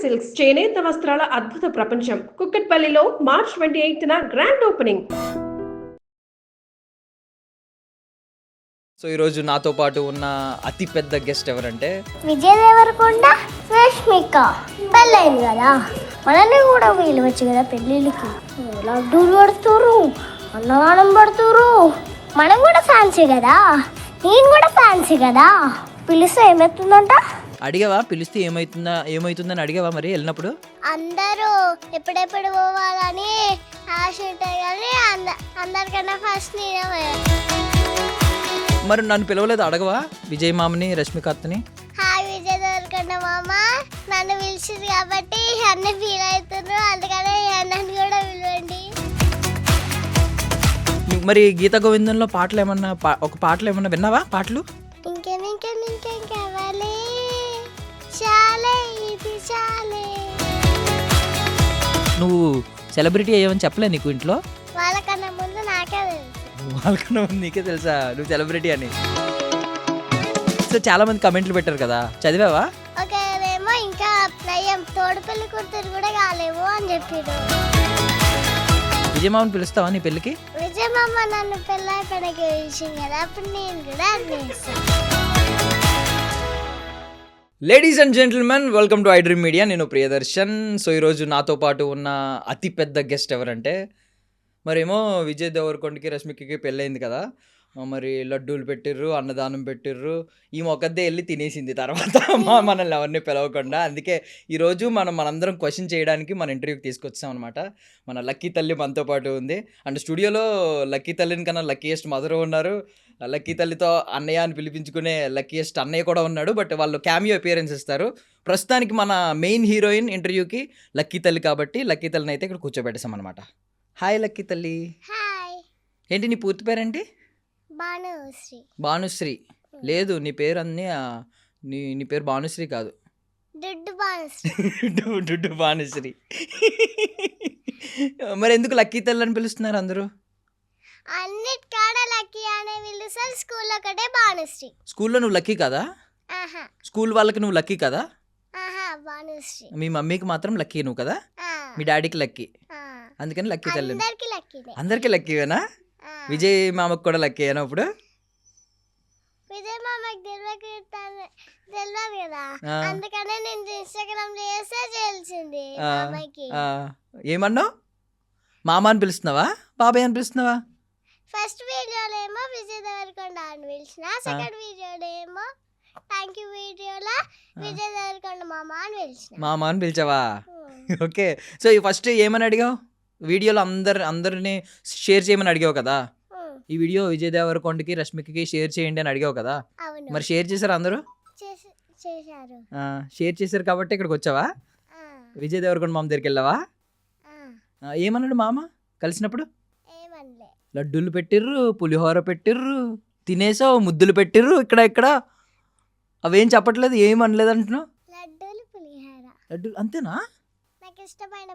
Silks చేనేత వస్త్రాల అద్భుత ప్రపంచం. కుక్కట్పల్లిలో మార్చ్ 28న గ్రాండ్ ఓపెనింగ్. సో ఈరోజు నాతో పాటు ఉన్న అతి పెద్ద గెస్ట్ ఎవరంటే విజయ్ దేవరకొండ, రష్మిక. పెళ్ళైంది కదా, మనల్ని కూడా పిలవచ్చు కదా పెళ్ళిళ్ళకి. లడ్డూలు పడుతురు, అన్నదానం పడుతురు. మనం కూడా ఫ్యాన్సీ కదా, నేను కూడా ఫ్యాన్సీ కదా. పిలిస్తే ఏమవుతుందంట? అడిగావా? పిలిస్తే ఏమవుతుందని అడిగావా మరి వెళ్ళినప్పుడు? అందరూ ఎప్పుడెప్పుడు పోవాలని ఆశ ఉంటాయి కానీ అందరికన్నా ఫస్ట్ నేనే. మరి నన్ను పిలవలేదు, అడగవా విజయ్ మామని, రష్మిక అత్తని? హాయ్ విజయ్ దేవరకొండ మామ, నన్ను పిలిచింది కాబట్టి అన్నీ ఫీల్ అవుతున్నారు, అందుకనే నన్ను కూడా పిలవండి. మరి గీత గోవిందంలో పాటలు ఏమన్నా ఒక పాటలు ఏమన్నా విన్నావా? పాటలు ఇంకేం కావాలి, చాలే ఇది చాలే. నువ్వు సెలబ్రిటీ అయ్యావని చెప్పలే నీకు ఇంట్లో? వాళ్ళకన్నా ముందు నాకే తెలుసు. వాళ్ళకన్నా ముందు నీకే తెలుసా నువ్వు సెలబ్రిటీ అని? సో చాలా మంది కమెంట్లు పెట్టారు కదా, చదివావా? ఒకరేమో ఇంకా నయ్యం తోడు పెళ్లి కూతురు కూడా కాలేవు అని చెప్పారు. విజయమామని పిలుస్తావా నీ పెళ్ళికి? విజయమామ నన్ను పెళ్ళైపోయినకి పిలిచింది కదా, అప్పుడు నేను కూడా అనిపిస్తాను. Ladies and gentlemen, welcome to I Dream Media. నేను ప్రియదర్శన్. సో ఈరోజు నాతో పాటు ఉన్న అతి పెద్ద గెస్ట్ ఎవరంటే, మరేమో విజయ్ దేవరకొండకి రష్మికకి పెళ్ళయింది కదా, మరి లడ్డూలు పెట్టిర్రు, అన్నదానం పెట్టిర్రు. ఈ మొక్కద్దే వెళ్ళి తినేసింది తర్వాత మనల్ని ఎవరిని పిలవకుండా. అందుకే ఈరోజు మనందరం క్వశ్చన్ చేయడానికి మన ఇంటర్వ్యూకి తీసుకొచ్చాం అనమాట. మన లక్కీ తల్లి మనతో పాటు ఉంది. అండ్ స్టూడియోలో లక్కీ తల్లిని కన్నా లక్కీయెస్ట్ మదర్ ఉన్నారు. లక్కీ తల్లితో అన్నయ్య అని పిలిపించుకునే లక్కీయెస్ట్ అన్నయ్య కూడా ఉన్నాడు. బట్ వాళ్ళు క్యామియో అపియరెన్స్ ఇస్తారు. ప్రస్తుతానికి మన మెయిన్ హీరోయిన్ ఇంటర్వ్యూకి లక్కీ తల్లి కాబట్టి లక్కీ తల్లిని అయితే ఇక్కడ కూర్చోబెట్టేసాం అనమాట. హాయ్ లక్కీ తల్లి. హాయ్. ఏంటి నీ పూర్తి పేరేంటి? భానుశ్రీ. భానుశ్రీ లేదు, నీ పేరు అన్నీ నీ పేరు భానుశ్రీ కాదు, దుడ్డు భానుశ్రీ. డుడ్డు భానుశ్రీ. మరి ఎందుకు లక్కీ తల్లి అని పిలుస్తున్నారు అందరూ? అన్నిటికాడ లక్కీ అనే పిలుస్తారు, స్కూల్లో ఒకటే భానుశ్రీ. స్కూల్లో నువ్వు లక్కీ కదా? ఆహా స్కూల్ వాళ్ళకి నువ్వు లక్కీ కదా? ఆహా భానుశ్రీ. మీ మమ్మీకి మాత్రం లక్కీ నువ్వు కదా, మీ డాడీకి లక్కీ, అందుకని లక్కీ తల్లి. అందరికి లక్కీనే. అందరికీ లక్కీవేనా? విజయ్ మామకు కూడా లక్కీయేనా? ఇప్పుడు విజయ్ మామకి తెలియదు కదా, అందుకనే నేను ఇన్స్టాగ్రామ్ చేస్తే తెలిసింది మామకి. ఏమన్నావు? మామ అని పిలుస్తున్నావా, బాబాయ్ అని పిలుస్తున్నావా? ఫస్ట్ వీడియోలో ఏమో విజయ్ దేవరకొండ అని పిలిచిన, సెకండ్ వీడియోలో ఏమో థ్యాంక్ యూ వీడియోలో విజయ్ దేవరకొండ మామ అని పిలిచిన. మామ అని పిలిచావా? ఓకే. సో ఫస్ట్ ఏమని అడిగావు? వీడియోలో అందరినీ షేర్ చేయమని అడిగావు కదా, ఈ వీడియో విజయ్ దేవరకొండకి రష్మికకి షేర్ చేయండి అని అడిగావు కదా, మరి షేర్ చేశారు అందరూ? చేశారు. షేర్ చేశారు కాబట్టి ఇక్కడికి వచ్చావా? విజయ్ దేవరకొండ మామ దగ్గరికి వెళ్ళావా? ఏమన్నాడు మామ కలిసినప్పుడు? లడ్డూలు పెట్టిర్రు, పులిహోర పెట్టిర్రు, తినేసావు, ముద్దులు పెట్టిర్రు, ఇక్కడ అవేం చెప్పట్లేదు, ఏం అనలేదు అంటున్నావు? లడ్డూలు పులిహోర. లడ్డూలు అంతేనా? నాకు ఇష్టమైన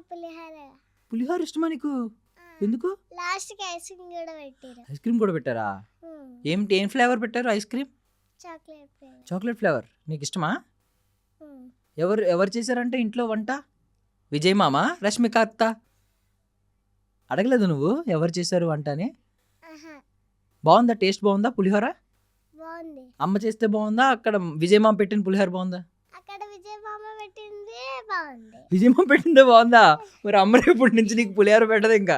పులిహోర ఇష్టమా నీకు? ఎందుకు? లాస్ట్ కి ఐస్ క్రీమ్ కూడా పెట్టారు. ఐస్ క్రీమ్ కూడా పెట్టారా? ఏం ఫ్లేవర్ పెట్టారు ఐస్ క్రీమ్? Chocolate flavour. నీకు ఇష్టమా? ఎవరు చేశారంటే ఇంట్లో వంట? విజయ్ మామ, రష్మిక అత్త? అడగలేదు నువ్వు ఎవరు చేశారు వంట అని? బాగుందా? టేస్ట్ బాగుందా పులిహోర? బాగుంది. అమ్మ చేస్తే బాగుందా, అక్కడ విజయ్ మామ పెట్టిన పులిహోర బాగుందా? అక్కడ విజయ్ మామ పెట్టింది బాగుంది. విజయ్ మామ పెట్టిందే బాగుందా? మరి అమ్మ రేపటి నుంచి నీకు పులిహోర పెట్టదు ఇంకా.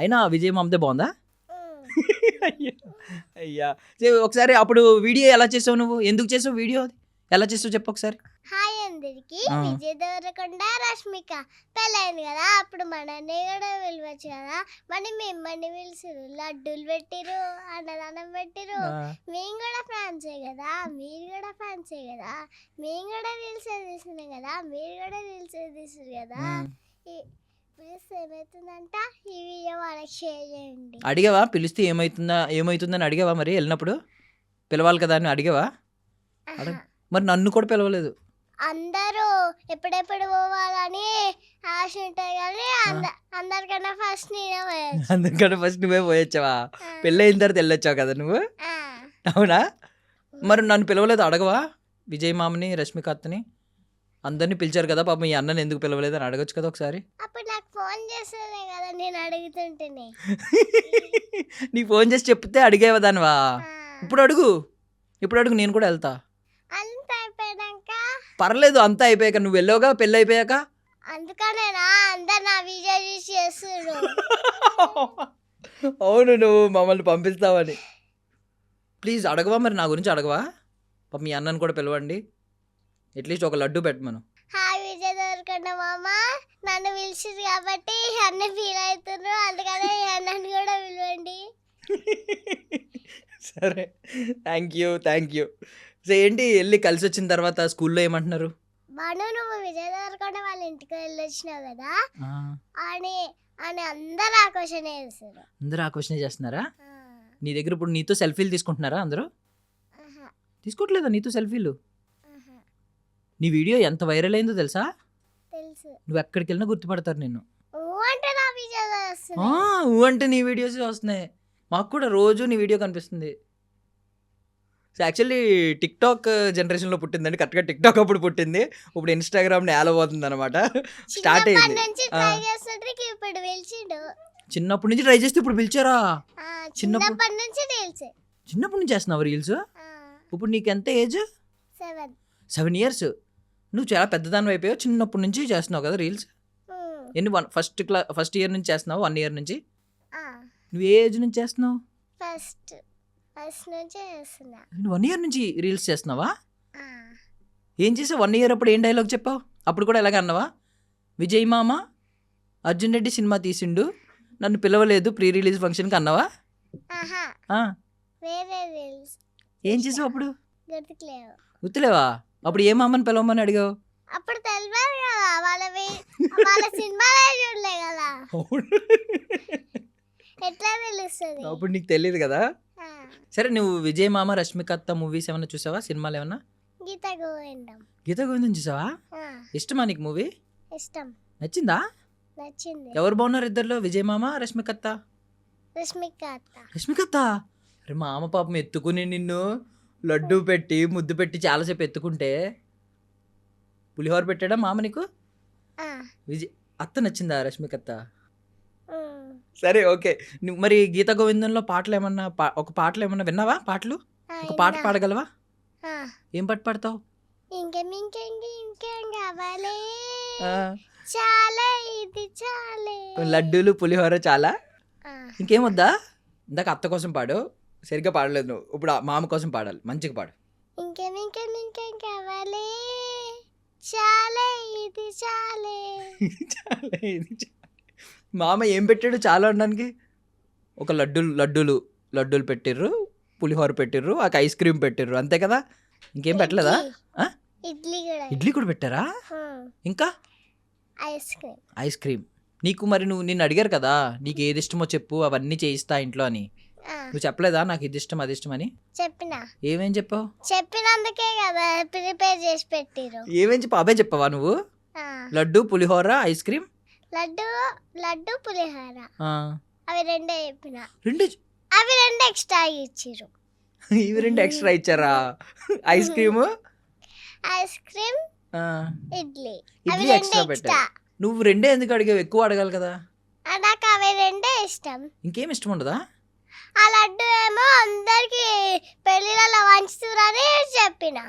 అయినా విజయ్ మామదే బాగుందా? అయ్యా ఒకసారి అప్పుడు వీడియో ఎలా చేసావు నువ్వు? ఎందుకు చేసావు వీడియో? ఎలా చేసావు చెప్పు ఒకసారి. హాయ్ అందరికి, విజయ్ దేవరకొండ రష్మిక పెళ్ళైంది కదా, అప్పుడు మనల్ని కూడా పిలవచ్చు కదా, మిమ్మల్ని పిలిచిరు, లడ్డూలు పెట్టిరు, అన్నదానం పెట్టిరు. మేము కూడా ఫ్యాన్సే కదా, మీరు కూడా ఫ్యాన్సే కదా, మేము కూడా రీల్స్ తీసినాం కదా, మీరు కూడా రీల్స్ తీసారు కదా. ఏమవుతుందంట, ఈ వీడియో వాళ్ళకి షేర్ చేయండి. అడిగావా? పిలిస్తే ఏమవుతుందని అడిగావా? మరి వెళ్ళినప్పుడు పిలవాలి కదా అని అడిగావా? మరి నన్ను కూడా పిలవలేదు. అందరూ ఎప్పుడెప్పుడు పోవాలని ఆశ ఉంటాయి కానీ అందరికన్నా ఫస్ట్ నేనే. అందరికన్నా ఫస్ట్ నువ్వే పోయొచ్చావా? పెళ్ళయిన తర్వాత వెళ్ళొచ్చావు కదా నువ్వు, అవునా? మరి నన్ను పిలవలేదు, అడగవా విజయ్ మామని, రష్మిక అత్తని? అందరిని పిలిచారు కదా పాపం, మీ అన్నని ఎందుకు పిలవలేదు అని అడగొచ్చు కదా ఒకసారి. అప్పుడు నాకు ఫోన్ చేస్తేనే కదా నేను అడుగుతుంటేనే. నీకు ఫోన్ చేసి చెప్తే అడిగేవా దానివా? ఆ, ఇప్పుడు అడుగు, ఇప్పుడు అడుగు, నేను కూడా వెళ్తా. అంత అయిపోయాక పర్లేదు, అంతా అయిపోయాక. నువ్వు వెళ్ళావుగా పెళ్ళి అయిపోయాక. అందుకనేనా అందరు నా వీడియో చూసి చేస్తున్నారు. అవును, నువ్వు మమ్మల్ని పంపిస్తావని. ప్లీజ్ అడగవా మరి, నా గురించి అడగవా? పాప మీ అన్నని కూడా పిలవండి, అట్లీస్ట్ ఒక లడ్డు పెట్టమను. హాయ్ విజయ్ దేవరకొండ మామ, నన్ను పిలిచింది కాబట్టి అన్నీ ఫీల్ అవుతున్నారు, అందుకనే నన్ను కూడా పిలవండి. సరే, థ్యాంక్ యూ. సో ఏంటి, వెళ్ళి కలిసి వచ్చిన తర్వాత స్కూల్లో ఏమంటున్నారు? బాను నువ్వు విజయ్ దేవరకొండ వాళ్ళ ఇంటికి వెళ్ళొచ్చినావు కదా ఆ, అని అని అందరు ఆకర్షణ చేస్తారు. అందరూ ఆ క్వశ్చనే చేస్తున్నారా? నీ దగ్గర ఇప్పుడు నీతో సెల్ఫీలు తీసుకుంటున్నారా అందరూ? తీసుకోవట్లేదా నీతో సెల్ఫీలు? నీ వీడియో ఎంత వైరల్ అయిందో తెలుసా? తెలుసు. నువ్వు ఎక్కడికి వెళ్ళినా గుర్తుపడతారు నిన్ను. అంటే నా వీడియో వస్తుంది. ఊ అంటే నీ వీడియోస్ వస్తున్నాయి, మాకు కూడా రోజు నీ వీడియో కనిపిస్తుంది. సో యాక్చువల్లీ టిక్టాక్ జనరేషన్లో పుట్టిందండి, కరెక్ట్గా టిక్టాక్ అప్పుడు పుట్టింది, ఇప్పుడు ఇన్స్టాగ్రామ్ని ఏలబోతుంది అనమాట. స్టార్ట్ చిన్నప్పటి అయింది. నుంచి ట్రై చేస్తుంటే ఇప్పుడు పిలిచిండు. చిన్నప్పటి నుంచి ట్రై చేస్తే ఇప్పుడు పిలిచారా? ఆ, చిన్నప్పటి నుంచి తెలుసు. చిన్నప్పటి నుంచి చేస్తున్నావు రీల్స్? ఇప్పుడు నీకు ఎంత ఏజ్? 7. 7 years. నువ్వు చాలా పెద్దదాని అయిపోయావు, చిన్నప్పటి నుంచి చేస్తున్నావు కదా రీల్స్. ఎన్ని ఫస్ట్ ఇయర్ నుంచి చేస్తున్నావు? 1 year నుంచి. నువ్వు ఏ ఏజ్ నుంచి చేస్తున్నావు? ఫస్ట్ నుంచి చేస్తున్నా. 1 year నుంచి రీల్స్ చేస్తున్నావా? ఆ, ఏం చేసావు 1 year అప్పుడు? ఏం డైలాగ్ చెప్పావు అప్పుడు కూడా? ఎలాగ అన్నావా? విజయ్ మామ అర్జున్ రెడ్డి సినిమా తీసిండు, నన్ను పిలవలేదు ప్రీ రిలీజ్ ఫంక్షన్కి అన్నావా? ఆహా, ఆ, వేరే రీల్స్ ఏం చేసావు అప్పుడు? గుర్తుకులేవు. గుర్తులేవా? అప్పుడు ఏ మామని పిలవమని అడిగావు? అప్పుడు తెలియదు కదా, వాళ్ళ సినిమాలే చూడలే కదా, ఎట్లా తెలుస్తుంది? అప్పుడు నీకు తెలియదు కదా. ఆ, సరే, నువ్వు విజయ్ మామ రష్మికత్త మూవీస్ ఏమన్నా చూసావా? సినిమాలు ఏమన్నా? గీత గోవిందం. గీత గోవిందం చూసావా? ఆ, ఇష్టమా నీకు మూవీ? ఇష్టం, నచ్చిందా? నచ్చింది. ఎవరు బాగున్నారు ఇద్దరిలో, విజయ్ మామ రష్మికత్త? రష్మిక అత్త. రష్మికత్త. అరే మామ పాపం ఎత్తుకుని నిన్ను లడ్డు పెట్టి ముద్దు పెట్టి చాలాసేపు ఎత్తుకుంటే, పులిహోర పెట్టాడా మామ నీకు? ఆ, అత్త నచ్చిందా రష్మికత్త? ఉమ్, సరే, ఓకే. నువ్వు మరి గీత గోవిందంలో పాటలు ఏమన్నా ఒక పాటలు ఏమన్నా విన్నావా? పాటలు ఆ, ఒక పాట విన్నా. పాడగలవా? ఆ, ఏం పాట పాడతావు? ఇంకేం కావాలి, చాలా ఇది చాలే. లడ్డూలు పులిహోర చాలా. ఆ, ఇంకేం వద్దా? ఇందాక అత్త కోసం పాడు, సరిగ్గా పాడలేదు నువ్వు. ఇప్పుడు ఆ మామ కోసం పాడాలి, మంచిగా పాడు. ఇంకేం కావాలి, చాలా ఇది చాలే. చాలా ఇది చాలా. మామ ఏం పెట్టాడు చాలా అనడానికి? ఒక లడ్డూలు పెట్టిర్రు, పులిహోర పెట్టిర్రు, ఒక ఐస్ క్రీమ్ పెట్టిర్రు, అంతే కదా? ఇంకేం పెట్టలేదా? ఆ? ఇడ్లీ కూడా పెట్టారా? ఇంకా ఐస్ క్రీమ్. నీకు మరి నిన్ను అడిగారు కదా, నీకు ఏది ఇష్టమో చెప్పు, అవన్నీ చేయిస్తా ఇంట్లో అని. నువ్వు చెప్పలేదా నాకు ఇది ఇష్టం అది ఇష్టం అని? చెప్పినా. ఏమేం చెప్పావు? చెప్పినందుకే కదా ప్రిపేర్ చేసి పెట్టిరు. ఏమేం చెప్పావు? అవే చెప్పావా నువ్వు? లడ్డు పులిహోర ఐస్ క్రీమ్. లడ్డు పులిహోర ఆ, అవి రెండే చెప్పిన. అవి రెండు ఎక్స్ట్రా ఇచ్చిరు. ఇవి 2 ఎక్స్ట్రా ఇచ్చారా? Ice cream idli idli extra పెట్టా. నువ్వు 2 ఎందుకు అడిగావు? ఎక్కువ అడగాలి కదా. నాకు అవి రెండే ఇష్టం. ఇంకేం ఇష్టం ఉండదా? ఆ లడ్డు ఏమో అందరికి పెళ్లిళ్ళలో వంచుతారని చెప్పిన.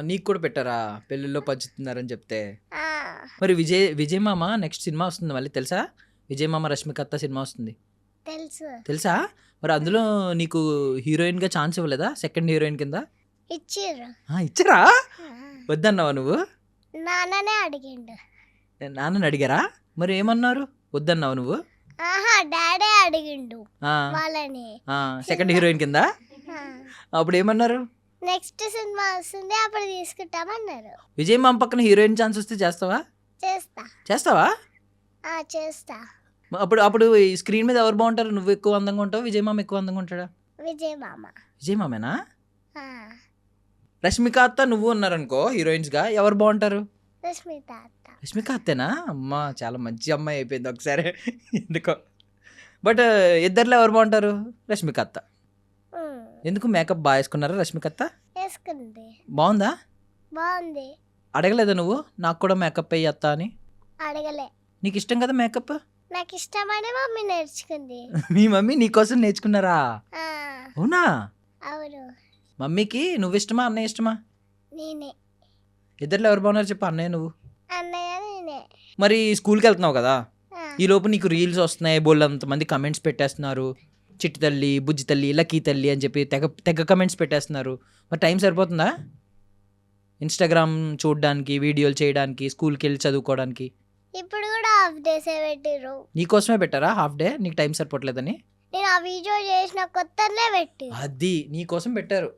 నీకు కూడా పెట్టారా పెళ్ళిళ్ళలో పంచుతున్నారని చెప్తే? ఆ, మరి విజయ్ మామ నెక్స్ట్ సినిమా వస్తుంది మళ్ళీ, తెలుసా? విజయ్ మామ రష్మికత్త సినిమా వస్తుంది, తెలుసా? మరి అందులో నీకు హీరోయిన్గా ఛాన్స్ ఇవ్వలేదా? సెకండ్ హీరోయిన్ కింద ఇచ్చిర్రు. ఇచ్చారా? వద్దన్నావా నువ్వు? నాన్ననే అడిగిండు. నాన్నని అడిగారా? మరి ఏమన్నారు? వద్దన్నావు నువ్వు? ఆహా, డాడీ అడిగిండు వాళ్ళని సెకండ్ హీరోయిన్ కింద. అప్పుడు ఏమన్నారు? నెక్స్ట్ సినిమా వస్తుంది అప్పుడు తీసుకుంటామన్నారు. విజయ్ మామ పక్కన హీరోయిన్ ఛాన్స్ వస్తే చేస్తావా? చేస్తావా? చేస్తా. అప్పుడు ఈ స్క్రీన్ మీద ఎవరు బాగుంటారు? నువ్వు ఎక్కువ అందంగా ఉంటావు, విజయ్ మామ ఎక్కువ అందంగా ఉంటాడా? విజయ్ మామేనా? రష్మిక అత్త నువ్వు ఉన్నారనుకో హీరోయిన్స్గా, ఎవరు బాగుంటారు? రష్మిక అత్తేనా? అమ్మా చాలా మంచి అమ్మాయి అయిపోయింది ఒకసారి ఎందుకో. బట్ ఇద్దరిలో ఎవరు బాగుంటారు? రష్మిక అత్త. ఎందుకు? మేకప్ బాగా వేసుకున్నారా రష్మిక అత్త? వేసుకుంది. బాగుందా? బాగుంది. అడగలేదా నువ్వు నాకు కూడా మేకప్ అయ్యి అత్తా అని? అడగలే. నీకు ఇష్టం కదా మేకప్? నాకు ఇష్టమని మమ్మీ నేర్చుకుంది. మీ మమ్మీ నీకోసం నేర్చుకున్నారా? ఆ, అవునా? అవును. మమ్మీకి నువ్వు ఇష్టమా అన్నయ్య ఇష్టమా? నేనే. ఇద్దరిలో ఎవరు బాగున్నారు చెప్పు, అన్నయ్య నువ్వు? అన్నయ్య నేనే. మరి స్కూల్కి వెళ్తున్నావు కదా, ఆ, ఈ లోపు నీకు రీల్స్ వస్తున్నాయి, బోల్డంతమంది కమెంట్స్ పెట్టేస్తున్నారు, చిట్టి తల్లి, బుజ్జి తల్లి, లక్కీ తల్లి అని చెప్పి తెగ తెగ కమెంట్స్ పెట్టేస్తున్నారు. మరి టైం సరిపోతుందా ఇన్స్టాగ్రామ్ చూడడానికి, వీడియోలు చేయడానికి, స్కూల్కి వెళ్ళి చదువుకోవడానికి? ఇప్పుడు కూడా హాఫ్ డేసే పెట్టిర్రు. నీకోసమే పెట్టారా హాఫ్ డే? నీకు టైం సరిపోవట్లేదని? నేను ఆ వీడియో చేసిన కొత్తనే పెట్టి. అది నీకోసం పెట్టారు.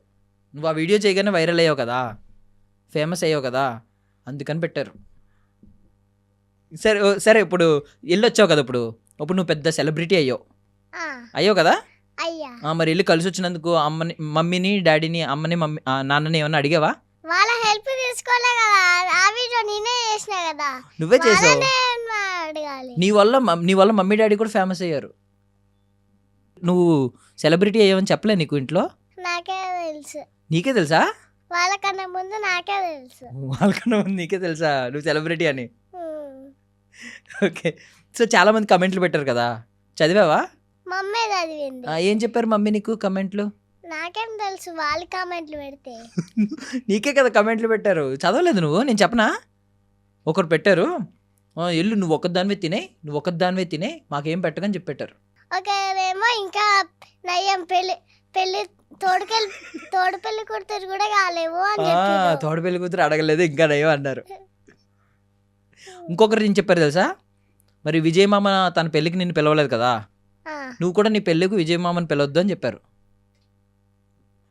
నువ్వు ఆ వీడియో చేయగానే వైరల్ అయ్యావు కదా, ఫేమస్ అయ్యావు కదా, అందుకని పెట్టారు. సరే సరే, ఇప్పుడు వెళ్ళొచ్చావు కదా, ఇప్పుడు నువ్వు పెద్ద సెలబ్రిటీ అయ్యావు కదా. అయ్యా, మరి వెళ్ళి కలిసి వచ్చినందుకు మమ్మీని డాడీని, అమ్మని నాన్నని ఏమన్నా అడిగావా? వాళ్ళ హెల్ప్ తీసుకోలే కదా, ఆ వీడియో నేనే చేసిన కదా. నువ్వే చేసావు. వాళ్ళనే అడగాలి. నీ వల్ల మమ్మీ డాడీ కూడా ఫేమస్ అయ్యారు. నువ్వు సెలబ్రిటీ అయ్యావని చెప్పలే నీకు ఇంట్లో? నాకే తెలుసు. నీకే తెలుసా? వాళ్ళకన్నా ముందు నాకే తెలుసు. వాళ్ళకన్నా ముందు నీకే తెలుసా నువ్వు సెలబ్రిటీ అని? ఉమ్. ఓకే. సో చాలా మంది కమెంట్లు పెట్టారు కదా, చదివావా? మమ్మీ చదివింది. ఏం చెప్పారు మమ్మీ నీకు కమెంట్లు? నాకేం తెలుసు, వాళ్ళు కామెంట్లు పెడితే. నీకే కదా కమెంట్లు పెట్టారు, చదవలేదు నువ్వు? నేను చెప్పనా? ఒకరు పెట్టారు, ఎల్లు నువ్వు ఒక్కదానివే తినే మాకేం పెట్టకని చెప్పి పెట్టారు. ఒకరేమో ఇంకా నయ్యం పెళ్లి తోడు పెళ్లి కూతురు కూడా కాలేవు అని చెప్పారు. తోడు పెళ్లి కూతురు అడగలేదు ఇంకా నయ్యో అన్నారు. ఇంకొకరు ఏం చెప్పారు తెలుసా? మరి విజయ్ మామ తన పెళ్ళికి నిన్ను పిలవలేదు కదా, నువ్వు కూడా నీ పెళ్ళికి విజయ్ మామని పిలవద్దు అని చెప్పారు.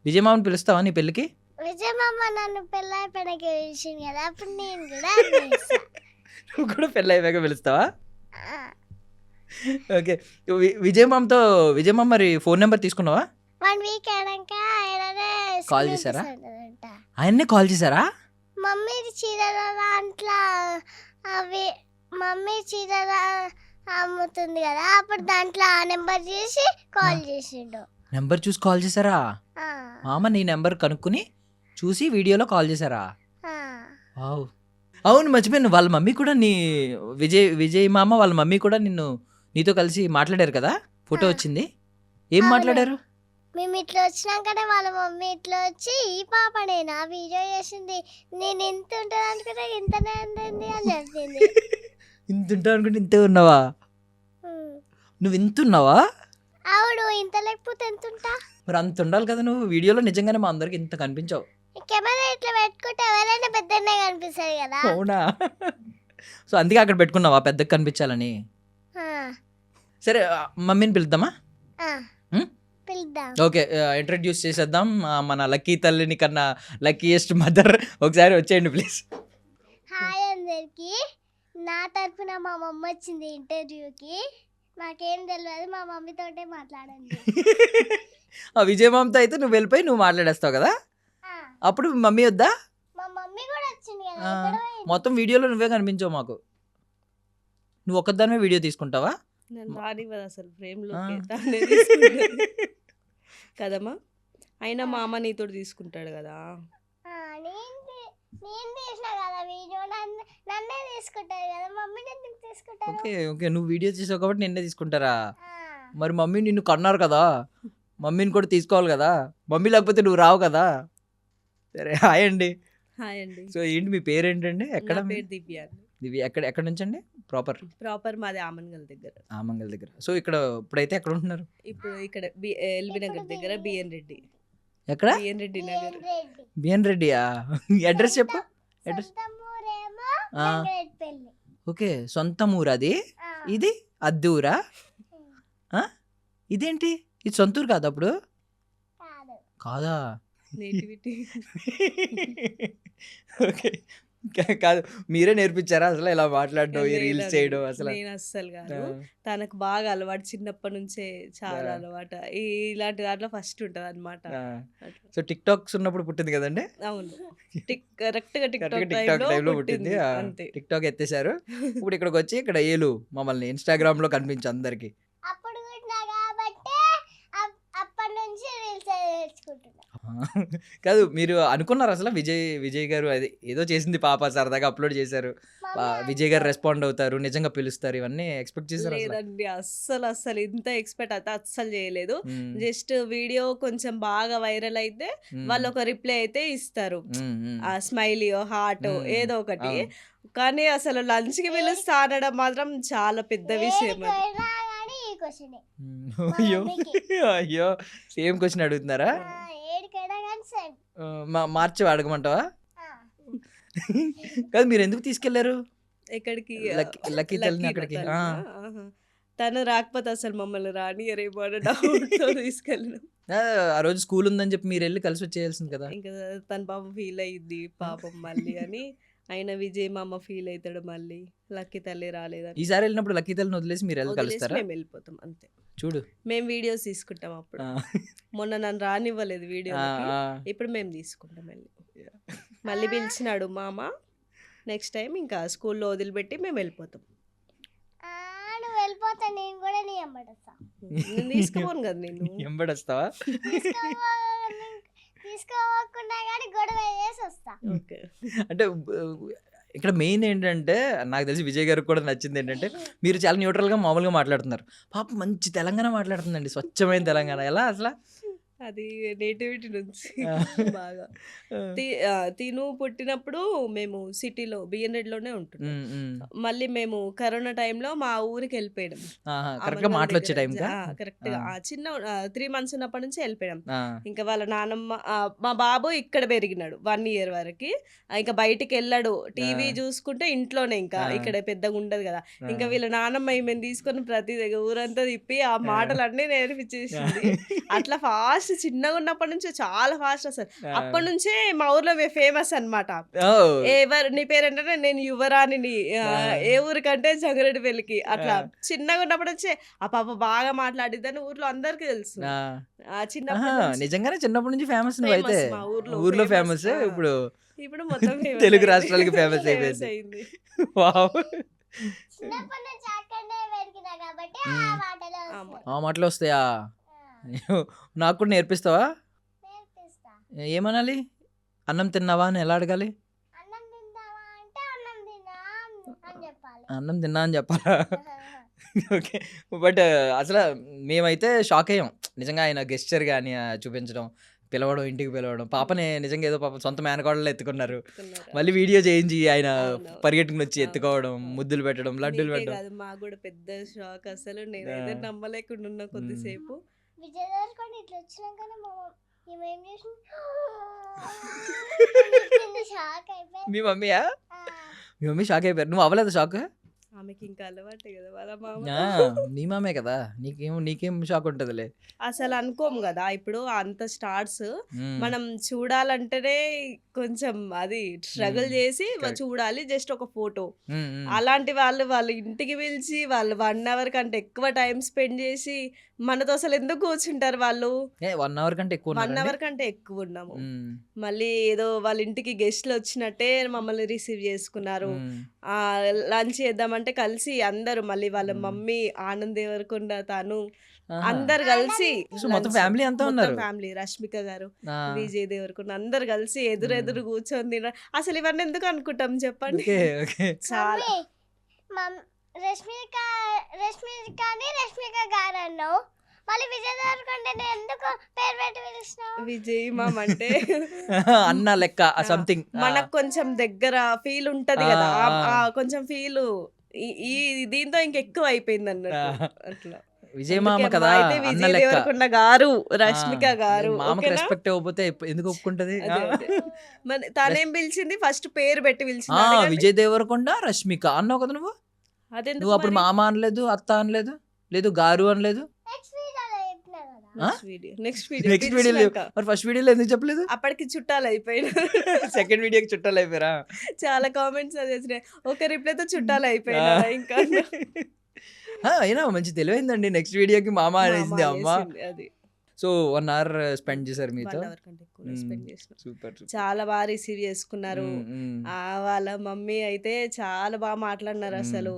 విజయ్ మామని పిలుస్తావా నీ పెళ్ళికి? విజయ్ మామ నన్ను పెళ్ళైపోయినాక పిలిచింది కదా, అప్పుడు నేను కూడా నువ్వు కూడా పెళ్ళి అయిపోయాక పిలుస్తావా? ఓకే. విజయ్ మామ మరి ఫోన్ నెంబర్ తీసుకున్నావా? 1 వీక్ అయినాక కాల్ చేశారా? ఆయన్నే కాల్ చేశారా? మమ్మీ చీరల దాంట్లో అవి మమ్మీ చీరల అమ్ముతుంది కదా, అప్పుడు దాంట్లో ఆ నెంబర్ చేసి కాల్ చేసిండు. నెంబర్ చూసి కాల్ చేశారా? ఆ, మామ నీ నెంబర్ కనుక్కుని చూసి వీడియోలో కాల్ చేశారా? ఆ. వావ్. అవును, మర్చిపోయాను, వాళ్ళ మమ్మీ కూడా విజయ్ మామ వాళ్ళ మమ్మీ కూడా నీతో కలిసి మాట్లాడారు కదా, ఫోటో వచ్చింది. ఏం అవును. మాట్లాడారు? మేము ఇట్లా వచ్చినాకనే వాళ్ళ మమ్మీ ఇట్లా వచ్చి ఈ పాపనే నా వీడియో చేసింది, నేను ఇంత ఉంటుంది అనుకుంటే ఇంతనే ఉంటుంది అని చెప్పింది. ఇంత ఉంటావు అనుకుంటే ఇంతే ఉన్నావా? ఉమ్. నువ్వు ఇంత ఉన్నావా? అవును, ఇంత లేకపోతే ఎంత ఉంటా? మరి అంత ఉండాలి కదా నువ్వు. వీడియోలో నిజంగానే మా అందరికి ఇంత కనిపించావు. కెమెరా ఇట్లా పెట్టుకుంటే ఎవరైనా పెద్దనే కనిపిస్తుంది కదా. అవునా? సో అందుకే అక్కడ పెట్టుకున్నావా, పెద్దగా కనిపించాలని? ఆ, సరే, మమ్మీని పిలుద్దామా? ఆ. ఉమ్? పిలుద్దాం. ఓకే, ఇంట్రడ్యూస్ చేసేద్దాం మన లక్కీ తల్లిని కన్నా లక్కీయెస్ట్ మదర్. ఒకసారి వచ్చేయండి ప్లీజ్. హాయ్ అందరికి, నా తరఫున మా మమ్మ వచ్చింది ఇంటర్వ్యూకి. నాకేం తెలియదు, మా మమ్మీతోటే మాట్లాడండి. ఆ విజయ్ మామతో అయితే నువ్వు వెళ్ళిపోయి నువ్వు మాట్లాడేస్తావు కదా, ఆ, అప్పుడు మమ్మీ వద్దా? మా మమ్మీ కూడా వచ్చింది కదా. ఆ, ఎక్కడ పోయింది? మొత్తం వీడియోలో నువ్వే కనిపించావు మాకు. నువ్వు ఒక్కదానివే వీడియో తీసుకుంటావా? నేను రానివ్వదు అసలు ఆ. ఫ్రేమ్లోకి, తానే తీసుకుంటది కదమ్మా. అయినా మా అమ్మ నీతో తీసుకుంటాడు కదా. ఆ, నేను తీసిన కదా వీడియో, నన్నే తీసుకుంటారు కదా, మమ్మీని ఎందుకు తీసుకుంటారు? ఓకే ఓకే, నువ్వు వీడియో చేసావు కాబట్టి నిన్నే తీసుకుంటారా? ఆ, మరి మమ్మీ నిన్ను కన్నారు కదా, మమ్మీని కూడా తీసుకోవాలి కదా, మమ్మీ లేకపోతే నువ్వు రావు కదా. సరే, హాయ్ అండి. హాయ్ అండి, సో ఏంటి మీ పేరు ఏంటండి? ఎక్కడ నా పేరు దివ్య అండి. ఇవి ఎక్కడ నుంచి అండి? ప్రాపర్ మాది ఆమన్గల్ దగ్గర. ఆమంగల్ దగ్గర. సో ఇప్పుడైతే ఎక్కడ ఉంటున్నారు? ఇప్పుడు ఇక్కడ ఎల్బీ నగర్ దగ్గర బిఎన్ రెడ్డి ఎక్కడ? బిఎన్ రెడ్డి నగర్. రెడ్డి. బిఎన్ రెడ్డియా? అడ్రస్ చెప్పు. అడ్రస్. సొంత ఊరేమో ఆ. రంగరెడ్డిపల్లి. ఓకే, సొంత ఊరు అది. ఆ, ఇది అద్దె ఊరా? ఇదేంటి, ఇది సొంత ఊరు కాదు అప్పుడు? కాదు. కాదా? నేటివిటీ. ఓకే, కాదు, మీరే నేర్పించారా అసలు ఇలా మాట్లాడడం, ఈ రీల్స్ చేయడం అసలు? నేను అస్సలు కాదు, ఆ. తనకు బాగా అలవాటు, చిన్నప్పటి నుంచే చాలా ఆ. అలవాటు. ఇలాంటి దాంట్లో ఫస్ట్ ఉంటుంది అనమాట. ఆ. సో టిక్ టాక్స్ ఉన్నప్పుడు పుట్టింది కదండి? అవును, కరెక్ట్గా టిక్ టాక్ టిక్ టాక్ టైంలో టైంలో పుట్టింది. పుట్టింది అంతే. టిక్ టాక్ ఎత్తేసారు, ఇప్పుడు ఇక్కడికి వచ్చి ఇక్కడ ఏలు మమ్మల్ని ఇన్స్టాగ్రామ్ లో కనిపించు అందరికి. అప్పుడు పుట్టినా కాబట్టి అప్పటి నుంచి రీల్స్ నేర్చుకుంటున్నా. కాదు మీరు అనుకున్నారు అసలు విజయ్ గారు అది ఏదో చేసింది పాప సరదాగా అప్లోడ్ చేశారు, విజయ్ గారు రెస్పాండ్ అవుతారు, నిజంగా పిలుస్తారు, ఇవన్నీ ఎక్స్పెక్ట్ చేశారు అసలు? లేదండి, అస్సలు ఇంత ఎక్స్పెక్ట్ అయితే అస్సలు చేయలేదు. మ్మ్. జస్ట్ వీడియో కొంచెం బాగా వైరల్ అయితే మ్మ్. వాళ్ళు ఒక రిప్లై అయితే ఇస్తారు, మ్మ్, మ్మ్. ఆ స్మైలీయో హార్ట్ మ్మ్. ఏదో ఒకటి. అవును. కానీ అసలు లంచ్ కి పిలుస్తా అనడం మాత్రం చాలా పెద్ద విషయం అది. ఏడికైనా కానీ ఈ క్వశ్చన్ అయ్యో మమ్మీకి. అయ్యో సేమ్ క్వశ్చన్ అడుగుతున్నారా? ఏడికైనా కానీ సేమ్. మార్చి అడగమంటావా? కాదు మీరు ఎందుకు తీసుకెళ్లారు ఎక్కడికి? లక్కీ తల్లిని అక్కడికి? తల్లినా? ఆహా. తను రాకపోతే అసలు మమ్మల్ని రానియరేమో అన్న డౌట్తో తీసుకెళ్ళినాం. ఆ రోజు స్కూల్ ఉందని చెప్పి మీరు వెళ్ళి కలిసి వచ్చేయాల్సింది కదా. ఇంకా తన పాపం ఫీల్ అయ్యిద్ది పాపం మళ్ళీ అని. ఆయన విజయ్ మామ ఫీల్ అవుతాడు మళ్ళీ లక్కీ తల్లి రాలేదని. ఈసారి వెళ్ళినప్పుడు లక్కీ తల్లిని వదిలేసి మీరు వెళ్ళి వదిలేసి కలుస్తారా? మేము వెళ్ళిపోతాం అంతే. చూడు. మేము వీడియోస్ తీసుకుంటాం అప్పుడు. ఆ, మొన్న నన్ను రానివ్వలేదు వీడియో, ఆ, ఆ. ఇప్పుడు మేము తీసుకుంటాం మళ్ళీ పిలిచినాడు మామ. నెక్స్ట్ టైం ఇంకా స్కూల్లో వదిలిపెట్టి మేము వెళ్ళిపోతాం. నువ్వు వెళ్ళిపోతా, నేను కూడా నీ అమ్మడొస్తా. నేను తీసుకుపోను కదా నేను. ఎంబడొస్తావా? తీసుకోకుండా కానీ గొడవ చేసి వస్తా. ఓకే. అంటే ఇక్కడ మెయిన్ ఏంటంటే నాకు తెలిసి విజయ్ గారికి కూడా నచ్చింది ఏంటంటే మీరు చాలా న్యూట్రల్గా మామూలుగా మాట్లాడుతున్నారు. పాప మంచి తెలంగాణ మాట్లాడుతుందండి, స్వచ్ఛమైన తెలంగాణ. ఎలా అసలు? అది నేటివిటీ నుంచి ఆ. బాగా. తిను పుట్టినప్పుడు మేము సిటీలో బిఎన్రెడ్లోనే ఉంటున్నాం. ఉమ్, ఉమ్. మళ్ళీ మేము కరోనా టైంలో మా ఊరికి వెళ్ళిపోయాం. ఆహా, కరెక్ట్గా మాటలు వచ్చే టైంకా? కరెక్ట్ గా చిన్న 3 months ఉన్నప్పటి నుంచి వెళ్ళిపోయాం. ఆ, ఇంకా వాళ్ళ నానమ్మ మా బాబు ఇక్కడ పెరిగినాడు 1 year వరకు. ఇంకా బయటికి వెళ్ళాడు, టీవీ చూసుకుంటే ఇంట్లోనే, ఇంకా ఇక్కడ పెద్దగా ఉండదు కదా. ఇంకా వీళ్ళ నానమ్మ ఈమెను తీసుకొని ప్రతి దగ్గర ఊరంతా తిప్పి ఆ మాటలన్నీ నేర్పించేసింది. అట్లా ఫాస్ట్ చిన్నగా ఉన్నప్పటి నుంచి చాలా ఫాస్ట్ అసలు. అప్పటి నుంచే మా ఊర్లో ఫేమస్ అన్నమాట. ఓ, ఎవరు నీ పేరేంటంటే నేను యువరాణిని, ఏ ఊరికంటే జంగారెడ్డిపల్లికి. అట్లా చిన్నగా ఉన్నప్పటి నుంచే ఆ పాప బాగా మాట్లాడిద్దని ఊర్లో అందరికీ తెలుసు. ఆ. చిన్నప్పటి ఆహా, నుంచి నిజంగానే చిన్నప్పటి నుంచి ఫేమస్ నువ్వు అయితే. famous, మా ఊర్లో ఊర్లో famous. ఫేమస్. ఇప్పుడు ఇప్పుడు మొత్తం famous తెలుగు అయింది. రాష్ట్రాలకి famous Famous అయిపోయింది. అయింది. వావ్. చిన్నప్పటి నుంచి అక్కడనే పెరిగినా కాబట్టి ఆ మ్మ్. మాటలు ఆమా. ఆ మాటలు వస్తాయా? నాకు కూడా నేర్పిస్తావా? నేర్పిస్తా. ఏమనాలి? అన్నం తిన్నావా అని ఎలా అడగాలి? అన్నం తిందామా అంటే అన్నం తిన్నా అని చెప్పాలి. అన్నం తిన్నా అని చెప్పాలా? ఓకే. బట్ అసలు మేమైతే షాక్ అయ్యాం నిజంగా. ఆయన గెస్చర్ కానీ చూపించడం, పిలవడం, ఇంటికి పిలవడం, పాపని నిజంగా ఏదో పాప సొంత మేనకోడలు ఎత్తుకున్నారు. చెప్తున్నారు. మళ్ళీ వీడియో చేయించి ఆయన అవునవును. పరిగెట్టుకుని వచ్చి అవును. ఎత్తుకోవడం, అవును. ముద్దులు పెట్టడం, లడ్డూలు నీకే పెట్టడం. కాదు మాకు కూడా పెద్ద షాక్. అసలు నేనైతే నమ్మలేకుండా ఉన్నా కొద్దిసేపు. విజయ్ దొరకండి ఇట్లా వచ్చినాకనే మా ఏమేం చేసింది షాక్ అయిపోయింది. మీ మమ్మీయా? ఆ, మీ మమ్మీ షాక్ అయిపోయారు. నువ్వు అవ్వలేదు షాక్? ఆమెకి ఇంకా అలవాటే కదా వాళ్ళ మామ. నీ మామే కదా, నీకేం షాక్ ఉంటుందిలే. అసలు అనుకోము కదా ఇప్పుడు అంత స్టార్స్ మ్మ్. మనం చూడాలంటేనే కొంచెం అది స్ట్రగుల్ చేసి Correct. చూడాలి. జస్ట్ ఒక ఫోటో. మ్మ్, మ్మ్. అలాంటి వాళ్ళ ఇంటికి పిలిచి వాళ్ళు 1 hour కంటే ఎక్కువ టైం స్పెండ్ చేసి మనతో అసలు ఎందుకు కూర్చుంటారు వాళ్ళు? 1 hour కంటే ఎక్కువ 1 ఉన్నారండి? hour కంటే ఎక్కువ ఉన్నాము. మ్మ్. మళ్ళీ ఏదో వాళ్ళ ఇంటికి గెస్ట్లు వచ్చినట్టే మమ్మల్ని రిసీవ్ చేసుకున్నారు. మ్మ్. లంచ్ చేద్దామంటే కలిసి అందరూ, మళ్ళీ వాళ్ళ మ్మ్. మమ్మీ ఆనంద్ దేవరకొండ, తను ఆహా. అందరు కలిసి సో మొత్తం ఫ్యామిలీ అంతా ఉన్నారు. ఫ్యామిలీ, రష్మిక గారు, ఆ, విజయ్ దేవరకొండ అందరు కలిసి ఎదురెదురు కూర్చొని అసలు ఇవన్నీ ఎందుకు అనుకుంటాం చెప్పండి. Okay okay. చాలా మమ్మీ, రష్మిక గారు అన్నావు, మళ్ళీ విజయ్ దొరకండి ఎందుకు పేరు పెట్టి పిలిచినావు? విజయ్ మామ్ అంటే అన్న లెక్క సంథింగ్. మనకు కొంచెం దగ్గర ఫీల్ ఉంటది కదా, కొంచెం ఫీల్ ఈ దీంతో ఇంకెక్కువ అయిపోయింది అన్నట్టు. అట్లా విజయ్ మామ కదా, అయితే అన్న విజయ్ లెక్క. దేవరకొండ గారు, రష్మిక గారు. మామకి ఓకేనా? రెస్పెక్ట్ ఇవ్వకపోతే ఎందుకు ఒప్పుకుంటది? అదే, అదే. మరి తనేం పిలిచింది ఫస్ట్ పేరు పెట్టి పిలిచింది. విజయ్ దేవరకొండ, రష్మిక అన్నావు కదా నువ్వు. అదెందుకు నువ్వు అప్పుడు మరి? మామ అనలేదు, అత్త అనలేదు, లేదు గారు అనలేదు. నెక్స్ట్ వీడియోలో చెప్పినా కదా. నెక్స్ట్ వీడియో నెక్స్ట్ వీడియో మరి ఫస్ట్ వీడియోలో ఎందుకు చెప్పలేదు? అప్పటికి చుట్టాలు అయిపోయినా. సెకండ్ వీడియోకి చుట్టాలు అయిపోయారా? చాలా కామెంట్స్ అది వచ్చినాయి. ఒక రిప్లైతో చుట్టాలు అయిపోయినా ఇంకా అయినా మంచి తెలివైందండి. నెక్స్ట్ వీడియోకి మామ అనేసింది అమ్మ. అది సో 1 అవర్ స్పెండ్ చేశారు మీతో. 1 అవర్ కంటే ఎక్కువ స్పెండ్ చేసిన. సూపర్. చాలా బాగా రిసీవ్ చేసుకున్నారు. వాళ్ళ మమ్మీ అయితే చాలా బాగా మాట్లాడినారు. అసలు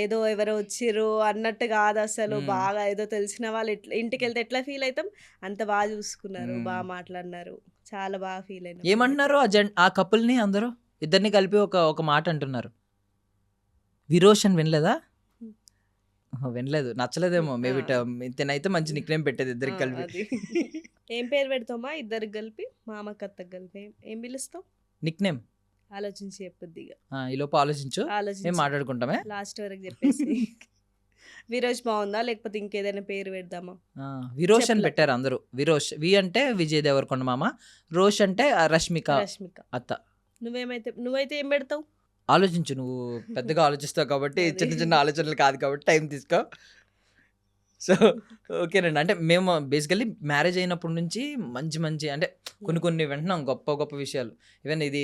ఏదో ఎవరో వచ్చిర్రు అన్నట్టు కాదు, అసలు బాగా ఏదో తెలిసిన వాళ్ళు ఇంటికి వెళ్తే ఎట్లా ఫీల్ అవుతాం అంత బాగా చూసుకున్నారు, బాగా మాట్లాడినారు, చాలా బాగా ఫీల్ అయినా. ఏమంటున్నారు ఆ కపుల్ని? అందరూ ఇద్దరిని కలిపి ఒక మాట అంటున్నారు. విరోషన్ వినలేదా? వినలేదు, నచ్చలేదేమో మేబీ. తినైతే మంచి నిక్ నేమ్ పెట్టేది ఇద్దరికి కలిపి. ఏం పేరు పెడతామా ఇద్దరికి కలిపి? మామకి అత్తకి కలిపి ఏం పిలుస్తావు? నిక్ నేమ్ ఆలోచించి చెప్పొద్ది. ఈ లోపు ఆలోచించు, మేము మాట్లాడుకుంటామే లాస్ట్ వరకు చెప్పేసి. విరోష్ బాగుందా లేకపోతే ఇంకేదైనా పేరు పెడదామా? విరోష్ అని పెట్టారు అందరూ. విరోష్, వి అంటే విజయ్ దేవరకొండ మామ, రోష్ అంటే రష్మిక అత్త. నువ్వైతే ఏం పెడతావు? ఆలోచించు, నువ్వు పెద్దగా ఆలోచిస్తావు కాబట్టి, చిన్న చిన్న ఆలోచనలు కాదు కాబట్టి టైం తీసుకో. సో ఓకేనండి. అంటే మేము బేసికల్లీ మ్యారేజ్ అయినప్పటి నుంచి మంచి అంటే కొన్ని వింటున్నాం గొప్ప గొప్ప విషయాలు. ఈవెన్ ఇది